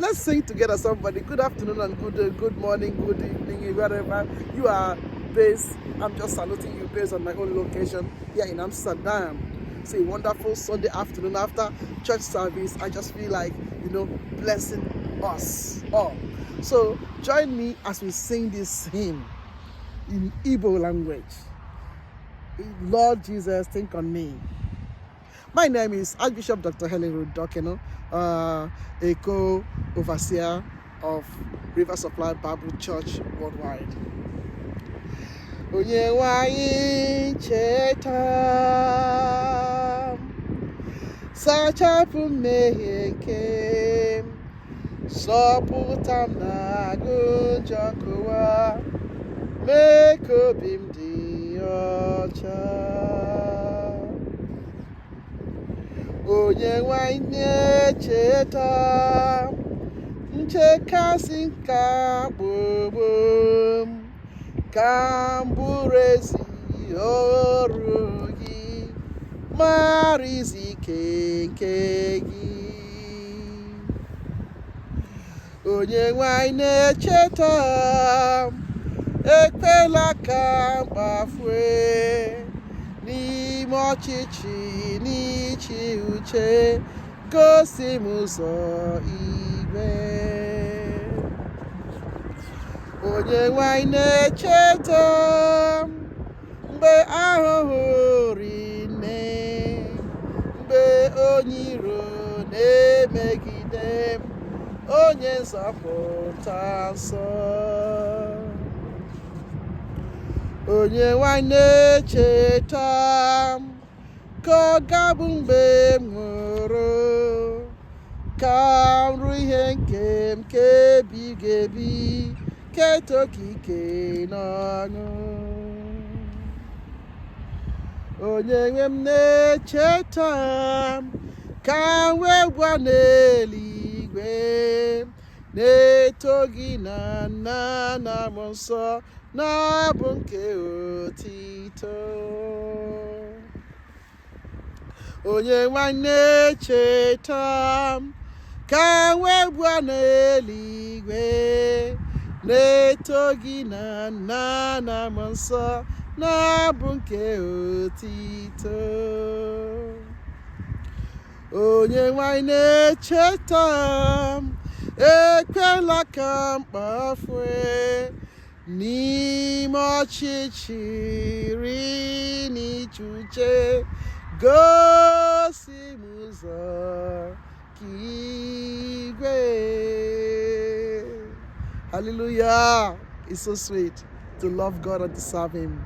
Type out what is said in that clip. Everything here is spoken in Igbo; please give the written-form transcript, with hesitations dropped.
Let's sing together, somebody. Good afternoon and good morning, good evening, wherever you are based. I'm just saluting you based on my own location here in Amsterdam. It's a wonderful Sunday afternoon after church service. I just feel like, blessing us all. So join me as we sing this hymn in Igbo language. Lord Jesus, think on me. My name is Archbishop Dr. Helen Rudokeno, a co-overseer of River Supply Bible Church worldwide. Onye nwanyị chetam, sachapụ mmehie nke m, sọpụta m n'agụ njọ kụwa, mee ka obi m dị ọcha. Onye nwanyị chetam, nchekasị nke akpụkpọ m, ka m bụrụ ezi ọrụ gị, mara izu ike nke gị. Onye nwanyị na-echeta m, ekwela ka m gbafue n'ime ọchịchị n'iche uche, gosi m ụzọ igwe. Onye nwanyị na-echeta m, mgbe ahụhụ rinne, mgbe onye iro na-emegide m, onye nzọpụta nsọ. Onye nwanyị na-echeta m, ka ọ ga-abụ mgbe m nwụrụ, ka m rụ ihe nke m ka ebighị ebi, keta okike n'ọṅụ. Onye nwe m na-echeta m, ka m wee gwa n'eluigwe, na-eto gị na nna na mmụọ nsọ, na-abụ nke otito. Onye nwanyị na-echeta m, ka m wee gwa n'eluigwe, na-eto gị na nna na mmụọ nsọ, na-abụ nke otito. Onye nwanyị na-echeta m, ekwela ka m kpafue n'ime ọchịchịrị n'iche uche, gosi m ụzọ ka igwe. Hallelujah. It's so sweet to love God and to serve Him.